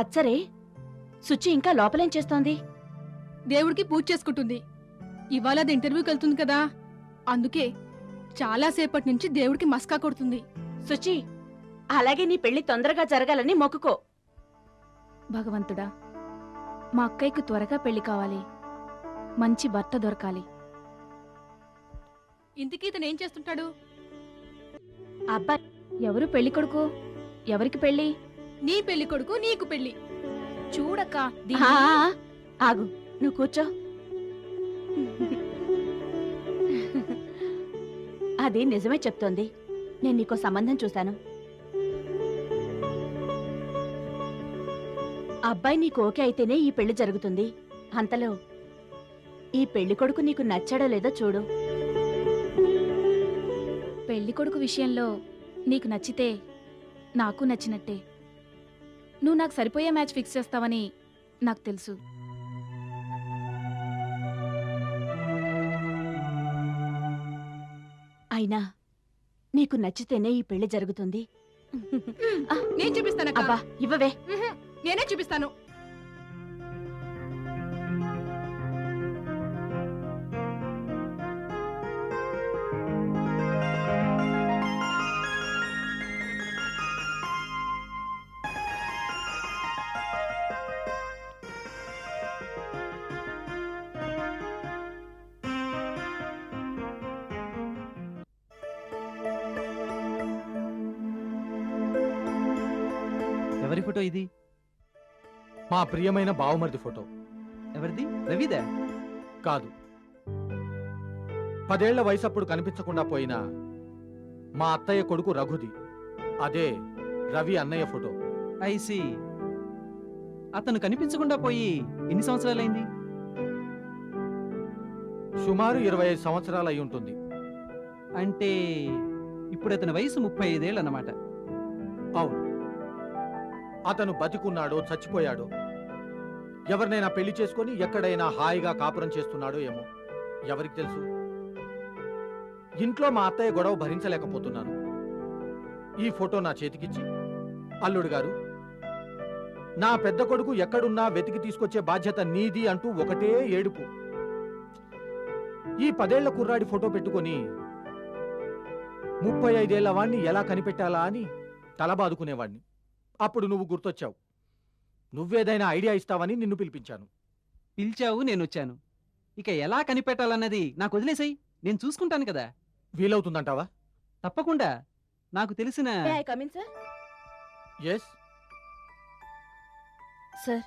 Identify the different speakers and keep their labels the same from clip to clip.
Speaker 1: అచ్చరే, సుచి ఇంకా లోపలేం చేస్తోంది?
Speaker 2: దేవుడికి పూజ చేసుకుంటుంది. ఇవాళ అది ఇంటర్వ్యూకి వెళ్తుంది కదా, అందుకే చాలాసేపటి నుంచి దేవుడికి మస్కా కొడుతుంది.
Speaker 1: సుచి, అలాగే నీ పెళ్లి తొందరగా జరగాలని మొక్కుకో.
Speaker 3: భగవంతుడా, మా అక్కయ్యకు త్వరగా పెళ్లి కావాలి, మంచి భర్త దొరకాలి.
Speaker 2: ఇంతకీ ఇతను ఏం చేస్తుంటాడు?
Speaker 1: అబ్బా,
Speaker 3: ఎవరు పెళ్లి కొడుకు? ఎవరికి పెళ్లి?
Speaker 2: నీ పెళ్లి కొడుకు నీకు పెళ్లి.
Speaker 3: చూడక్క,
Speaker 1: ఆ, ఆగు, నువ్వు కూర్చో. అది నిజమే చెప్తోంది. నేను నీకో సంబంధం చూశాను. అబ్బాయి నీకు ఓకే అయితేనే ఈ పెళ్లి జరుగుతుంది. అంతలో ఈ పెళ్లి కొడుకు నీకు నచ్చాడో లేదో చూడు.
Speaker 3: పెళ్లి కొడుకు విషయంలో నీకు నచ్చితే నాకు నచ్చినట్టే. నువ్వు నాకు సరిపోయే మ్యాచ్ ఫిక్స్ చేస్తావని నాకు తెలుసు.
Speaker 1: అయినా నీకు నచ్చితేనే ఈ పెళ్లి జరుగుతుంది.
Speaker 2: నేను చూపిస్తానక్క.
Speaker 1: అబ్బా, ఇవ్వవే.
Speaker 2: నేనే చూపిస్తాను.
Speaker 4: ఎవరి ఫోటో ఇది?
Speaker 5: మా ప్రియమైన బావమరిది ఫోటో.
Speaker 4: ఎవరిది? రవిదా?
Speaker 5: కాదు, 10 ఏళ్ల వయసప్పుడు కనిపించకుండా పోయిన మా అత్తయ్య కొడుకు రఘుది. అదే రవి అన్నయ్య ఫోటో.
Speaker 4: ఐసి. అతను కనిపించకుండా పోయి ఎన్ని సంవత్సరాలైంది?
Speaker 5: సుమారు 25 సంవత్సరాలు అయి ఉంటుంది.
Speaker 4: అంటే ఇప్పుడు అతని వయసు 35 ఏళ్ళు అన్నమాట.
Speaker 5: అవును. అతను బతికున్నాడో చచ్చిపోయాడో, ఎవరినైనా పెళ్లి చేసుకొని ఎక్కడైనా హాయిగా కాపురం చేస్తున్నాడో ఏమో, ఎవరికి తెలుసు. ఇంట్లో మా అత్తయ్య గొడవ భరించలేకపోతున్నాను. ఈ ఫోటో నా చేతికిచ్చి, అల్లుడు గారు, నా పెద్ద కొడుకు ఎక్కడున్నా వెతికి తీసుకొచ్చే బాధ్యత నీది అంటూ ఒకటే ఏడుపు. ఈ 10 ఏళ్ల కుర్రాడి ఫోటో పెట్టుకొని 35 ఏళ్ల వాణ్ణి ఎలా కనిపెట్టాలా అని తలబాదుకునేవాణ్ణి. అప్పుడు నువ్వు గుర్తొచ్చావు. నువ్వేదైనా ఐడియా ఇస్తావని నిన్ను పిలిపించాను.
Speaker 4: పిలిచావు, నేను వచ్చాను. ఇక ఎలా కనిపెట్టాలన్నది నాకు వదిలేసాయి, నేను చూసుకుంటాను కదా.
Speaker 5: వీలవుతుందంటావా?
Speaker 4: తప్పకుండా. నాకు తెలిసిన
Speaker 1: May I come in, sir?
Speaker 5: Yes.
Speaker 1: Sir,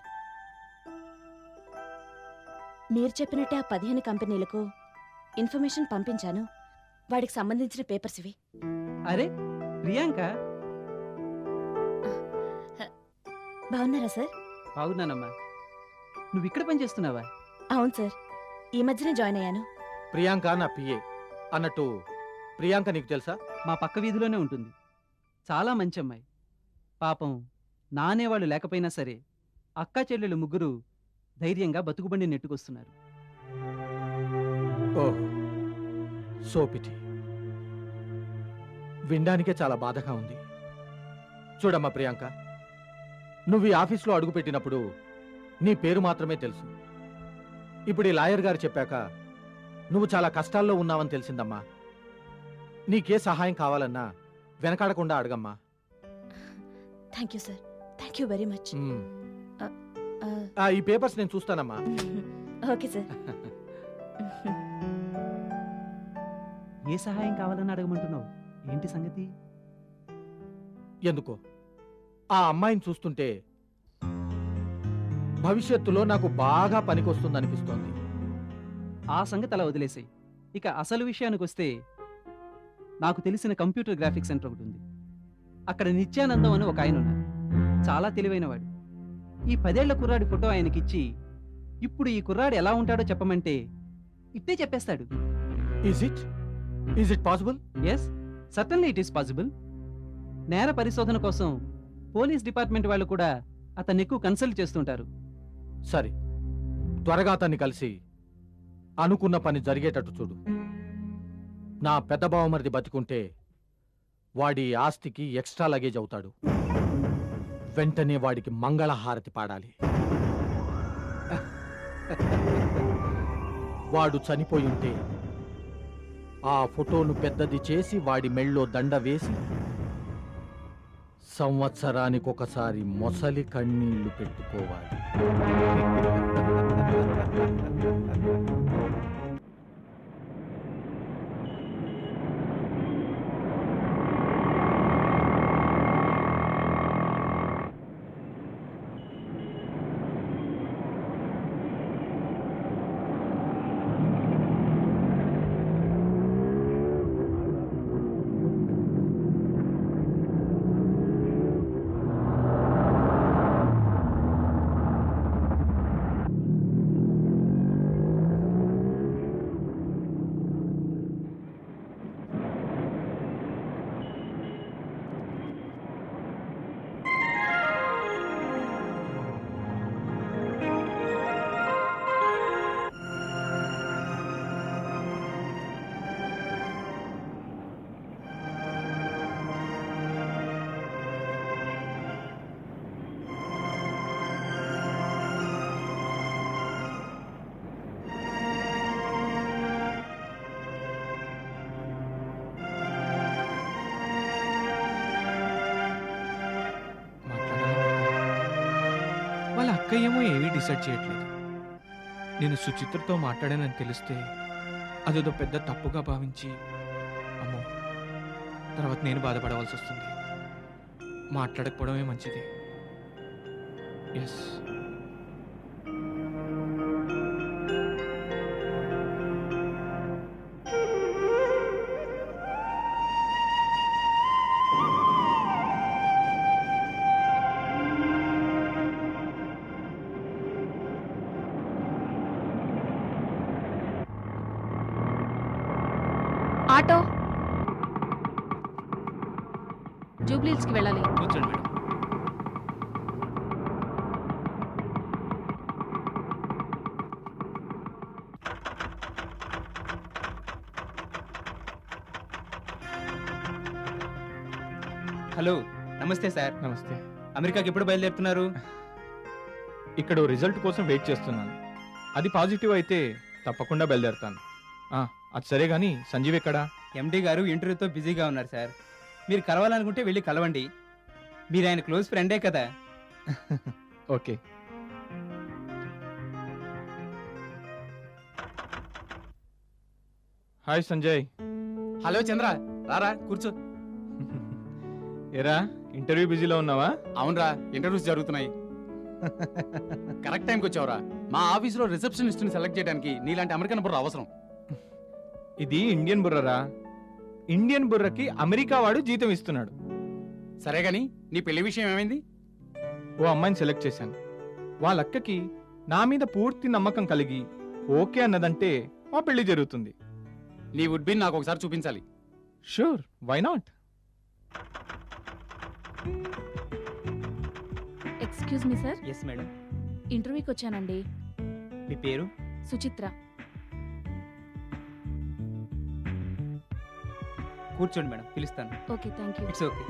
Speaker 1: మీరు చెప్పినట్టే ఆ 15 కంపెనీలకు ఇన్ఫర్మేషన్ పంపించాను. వాడికి సంబంధించిన పేపర్స్ ఇవి.
Speaker 4: అరే ప్రియాంక,
Speaker 1: బాగున్నారా సార్?
Speaker 4: బాగున్నానమ్మా. నువ్వు ఇక్కడ పని చేస్తున్నావా?
Speaker 1: అవును సార్, ఈ మధ్యనే జాయిన్ అయ్యాను.
Speaker 5: ప్రియాంక నా పిఏ. అన్నట్టు ప్రియాంక నీకు తెలుసా?
Speaker 4: మా పక్క వీధిలోనే ఉంటుంది. చాలా మంచి అమ్మాయి. పాపం నానేవాళ్ళు లేకపోయినా సరే అక్కా చెల్లెలు ముగ్గురు ధైర్యంగా బతుకుబండి నెట్టుకొస్తున్నారు.
Speaker 5: ఓహ్, సోపిటి. వినడానికే చాలా బాధగా ఉంది. చూడమ్మా ప్రియాంక, నువ్వు ఈ ఆఫీస్లో అడుగుపెట్టినప్పుడు నీ పేరు మాత్రమే తెలుసు. ఇప్పుడు ఈ లాయర్ గారు చెప్పాక నువ్వు చాలా కష్టాల్లో ఉన్నావని తెలిసిందమ్మా. నీకే సహాయం కావాలన్నా వెనకాడకుండా అడగమ్మా.
Speaker 1: Thank you sir, thank you very much.
Speaker 5: ఈ పేపర్స్ నేను చూస్తానమ్మా.
Speaker 1: Okay sir.
Speaker 4: ఏ సహాయం కావాలని అడగమంటున్నావు? ఏంటి సంగతి?
Speaker 5: ఎందుకో ఆ అమ్మాయిని చూస్తుంటే భవిష్యత్తులో నాకు బాగా పనికొస్తుందనిపిస్తోంది.
Speaker 4: ఆ సంగతి అలా వదిలేసాయి. ఇక అసలు విషయానికి వస్తే, నాకు తెలిసిన కంప్యూటర్ గ్రాఫిక్స్ సెంటర్ ఒకటి ఉంది. అక్కడ నిత్యానందం అని ఒక ఆయన ఉన్నారు. చాలా తెలివైనవాడు. ఈ 10 ఏళ్ల కుర్రాడి ఫోటో ఆయనకిచ్చి, ఇప్పుడు ఈ కుర్రాడు ఎలా ఉంటాడో చెప్పమంటే ఇట్టే చెప్పేస్తాడు.
Speaker 5: Is it possible?
Speaker 4: Yes, certainly it is possible. నేర పరిశోధన కోసం పోలీస్ డిపార్ట్మెంట్ వాళ్ళు కూడా అతన్ని ఎక్కువ కన్సల్ట్ చేస్తుంటారు.
Speaker 5: సరే, త్వరగా అతన్ని కలిసి అనుకున్న పని జరిగేటట్టు చూడు. నా పెద్ద బావమరిది బతికుంటే వాడి ఆస్తికి ఎక్స్ట్రా లగేజ్ అవుతాడు. వెంటనే వాడికి మంగళహారతి పాడాలి. వాడు చనిపోయి ఉంటే ఆ ఫోటోను పెద్దది చేసి వాడి మెళ్ళో దండ వేసి సంవత్సరానికొకసారి మొసలి కన్నీళ్లు పెట్టుకోవాలి.
Speaker 6: వాళ్ళ అక్క ఏమో ఏమీ డిసైడ్ చేయట్లేదు. నేను సుచిత్రతో మాట్లాడానని తెలిస్తే అదేదో పెద్ద తప్పుగా భావించి అమ్మో తర్వాత నేను బాధపడవలసి వస్తుంది. మాట్లాడకపోవడమే మంచిది. ఎస్.
Speaker 3: ఆటో జూబ్లీహిల్స్కి వెళ్ళాలి.
Speaker 6: కూర్చోండి మేడం.
Speaker 7: హలో, నమస్తే సార్.
Speaker 6: నమస్తే.
Speaker 7: అమెరికాకి ఎప్పుడు బయలుదేరుతున్నారు?
Speaker 6: ఇక్కడ రిజల్ట్ కోసం వెయిట్ చేస్తున్నాను. అది పాజిటివ్ అయితే తప్పకుండా బయలుదేరుతాను. అది సరే కానీ సంజీవ్ ఎక్కడా?
Speaker 7: ఎండి గారు ఇంటర్వ్యూతో బిజీగా ఉన్నారు సార్. మీరు కలవాలనుకుంటే వెళ్ళి కలవండి. మీరు ఆయన క్లోజ్ ఫ్రెండే కదా.
Speaker 6: ఓకే. హాయ్ సంజయ్.
Speaker 8: హలో చంద్ర, రారా కూర్చో.
Speaker 6: ఏరా ఇంటర్వ్యూ బిజీలో ఉన్నావా?
Speaker 8: అవునరా, ఇంటర్వ్యూస్ జరుగుతున్నాయి. కరెక్ట్ టైంకి వచ్చావురా. మా ఆఫీసులో రిసెప్షనిస్ట్ ని సెలెక్ట్ చేయడానికి నీలాంటి అమెరికన్ బుర్ర అవసరం.
Speaker 6: ఇది ఇండియన్ బుర్రరా. ఇండియన్ బుర్రకి అమెరికా వాడు జీతం ఇస్తున్నాడు.
Speaker 8: సరే గాని నీ పెళ్లి విషయం ఏమైంది?
Speaker 6: ఓ అమ్మాయిని సెలెక్ట్ చేశాను. వాళ్ళ అక్కకి నా మీద పూర్తి నమ్మకం కలిగి ఓకే అన్నదంటే ఆ పెళ్లి జరుగుతుంది.
Speaker 8: నీ వుడ్ బిన్ నాకు ఒకసారి చూపించాలి.
Speaker 6: Sure, why not?
Speaker 3: Excuse me sir,
Speaker 7: yes madam.
Speaker 3: ఇంటర్వ్యూకి వచ్చానండి.
Speaker 7: మీ పేరు?
Speaker 3: సుచిత్ర.
Speaker 7: కూర్చోండి మేడం, పిలుస్తాను.
Speaker 3: Okay, thank you.
Speaker 7: It's okay.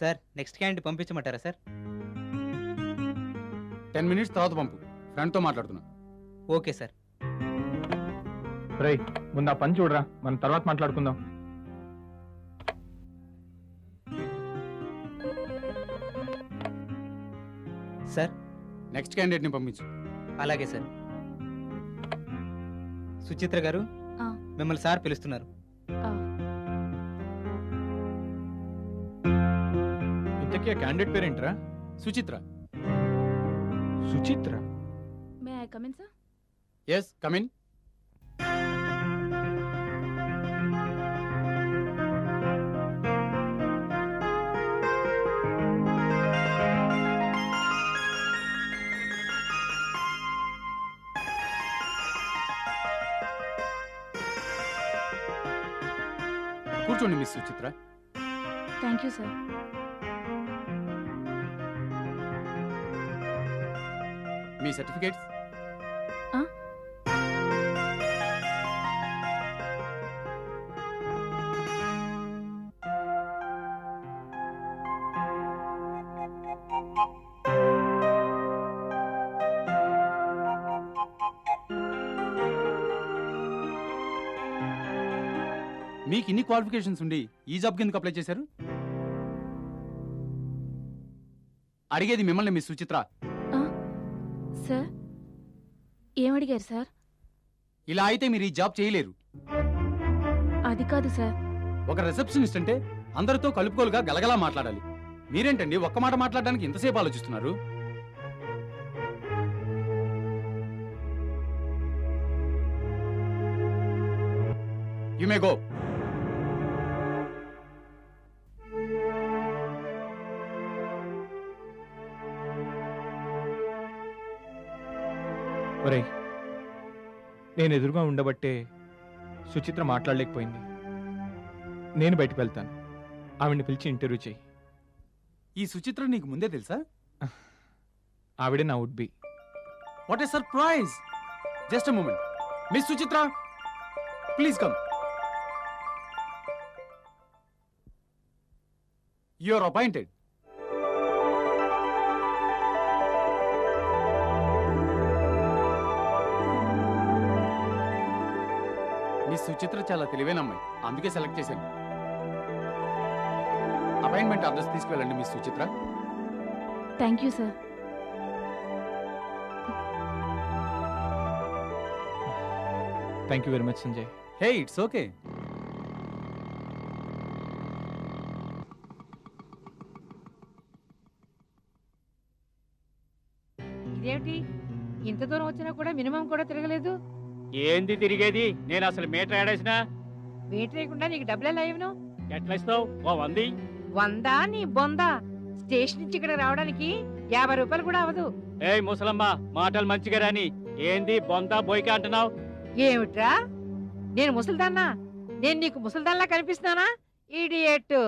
Speaker 7: Sir, next candidate పంపించమంటారా సార్?
Speaker 8: 10 minutes తర్వాత పంపు. ఫ్రెండ్ తో మాట్లాడుతున్నా.
Speaker 7: Okay sir.
Speaker 6: రేయ్, ముందు ఆ పని చూడరా, మనం తర్వాత మాట్లాడుకుందాం.
Speaker 7: సార్,
Speaker 8: నెక్స్ట్ క్యాండిడేట్ ని పంపించు.
Speaker 7: అలాగే సార్. సుచిత్ర గారు,
Speaker 3: ఆ.
Speaker 7: మిమ్మల్ని సార్ పిలుస్తున్నారు.
Speaker 6: ఇంతకీ ఆ క్యాండిడేట్ పేరేంట్రా?
Speaker 8: Suchitra.
Speaker 6: Suchitra.
Speaker 3: May I come in sir?
Speaker 8: Yes, come in. కూర్చోండి miss Suchitra.
Speaker 3: Thank you sir.
Speaker 8: మీ సర్టిఫికేట్స్. మీకు ఇన్ని క్వాలిఫికేషన్స్ ఉండి ఈ జాబ్కి ఎందుకు అప్లై చేశారు? అడిగేది మిమ్మల్ని మిస్ సుచిత్ర.
Speaker 3: సార్ ఏమడిగారు సార్?
Speaker 8: ఇలా అయితే మీరు ఈ జాబ్ చేయలేరు.
Speaker 3: అది కాదు సార్.
Speaker 8: ఒక రిసెప్షనిస్ట్ అంటే అందరితో కలుపుకోలుగా గలగలా మాట్లాడాలి. మీరేంటండి ఒక్క మాట మాట్లాడడానికి ఇంతసేపు ఆలోచిస్తున్నారు? You may go.
Speaker 6: ఒరేయ్, నేను ఎదురుగా ఉండబట్టే సుచిత్ర మాట్లాడలేకపోయింది. నేను బయటకు వెళ్తాను. ఆవిడ్ని పిలిచి ఇంటర్వ్యూ చేయి.
Speaker 8: ఈ సుచిత్ర నీకు ముందే తెలుసా?
Speaker 6: ఆవిడే నా would be.
Speaker 8: What a surprise! Just a moment. Miss Suchitra, please come. You are appointed. Miss Suchitra చాలా తెలివైన అమ్మాయి, అందుకే సెలెక్ట్ చేశాను. అపాయింట్మెంట్ అడ్రస్ తీసుకువెళ్ళండి miss Suchitra.
Speaker 3: Thank you sir.
Speaker 6: Thank you very much Sanjay.
Speaker 8: Hey, it's okay.
Speaker 9: ఇదేమిటి ఇంత దూరం వచ్చినా కూడా మినిమం కూడా తిరగలేదు?
Speaker 10: ఏంది తిరిగేది? నేను అసలు మీటర్ ఏడేసినా
Speaker 9: వెయిట్ లేకుండా నీకు డబ్బులు ఎలా ఇవ్వను?
Speaker 10: ఎట్లా ఇస్తావు? ఓ 100.
Speaker 9: 100 నీ బొందా? స్టేషన్ నుంచి ఇక్కడ రావడానికి 50 రూపాయలు కూడా అవ్వదు.
Speaker 10: ఏయ్ ముసలమ్మ, మాటలు మంచిగా రాని. ఏంది బొందా బోయికా అంటున్నావు?
Speaker 9: ఏమిట్రా, నేను ముసల్దాన్నా? నేను నీకు ముసల్దాన్లా కనిపిస్తున్నానా? ఈడియట్.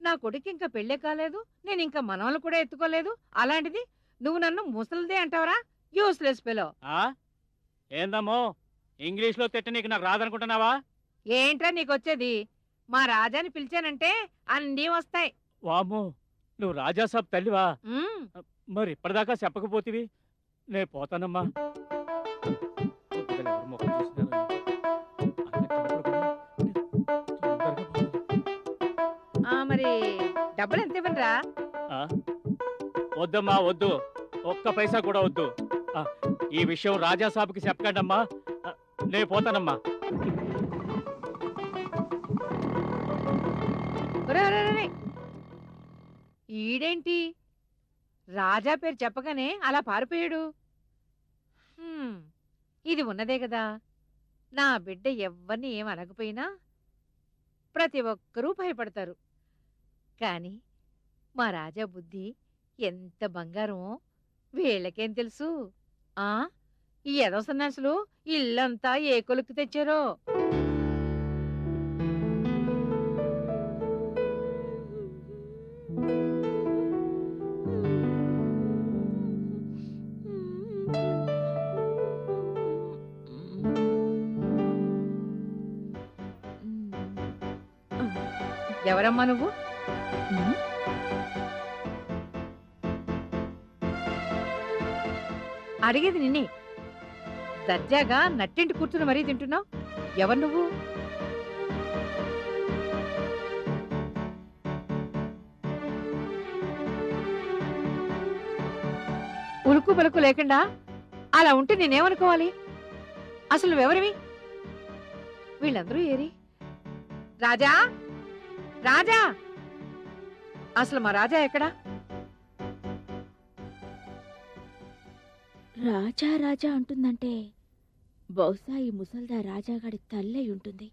Speaker 9: నా కొడుకు ఇంకా పెళ్ళే కాలేదు, నేను ఇంకా మనవలు కూడా ఎత్తుకోలేదు. అలాంటిది నువ్వు నన్ను ముసలిదే అంటావరా? Useless fellow.
Speaker 10: ఏందమ్మో ఇంగ్లీష్ లో తిట్ట నీకు నాకు రాదనుకుంటున్నావా?
Speaker 9: ఏంట్రా నీకొచ్చేది? మా రాజాని పిలిచానంటే అన్నీ వస్తాయి.
Speaker 10: వామ్మో, నువ్వు రాజాసాబ్ తల్లివా?
Speaker 9: ఉమ్,
Speaker 10: మరి ఇప్పటిదాకా చెప్పకపోతివి. నే పోతానమ్మా. ఎవరు ముఖం చూసినారో.
Speaker 9: మరి డబ్బులు ఎంత ఇవ్వనురా?
Speaker 10: వద్దమ్మా, వద్దు. ఒక్క పైసా కూడా వద్దు. ఈ విషయం రాజాసాబ్కి చెప్పకండమ్మా. నే పోతానమ్మా.
Speaker 9: ఈడేంటి రాజా పేరు చెప్పగానే అలా పారిపోయాడు? ఇది ఉన్నదే కదా, నా బిడ్డ ఎవ్వరిని ఏం అనకపోయినా ప్రతి ఒక్కరూ భయపడతారు. కానీ మా రాజా బుద్ధి ఎంత బంగారమో వీళ్ళకేం తెలుసు? ఈ ఎదో సన్నాసులు ఇల్లంతా ఏ కొలుక్కు తెచ్చారో. ఎవరమ్మా నువ్వు? అడిగేది నిన్నే. దర్జాగా నట్టింటి కూర్చుని మరీ తింటున్నావు. ఎవరు నువ్వు? ఉలుకు పలుకు లేకుండా అలా ఉంటే నేనేమనుకోవాలి? అసలు నువ్వెవరివి? వీళ్ళందరూ ఏరి? రాజా, రాజా, అసలు మా రాజా ఎక్కడా?
Speaker 1: రాజా రాజా అంటుందంటే బహుశా ఈ ముసల్దా రాజాగాడి తల్లై ఉంటుంది.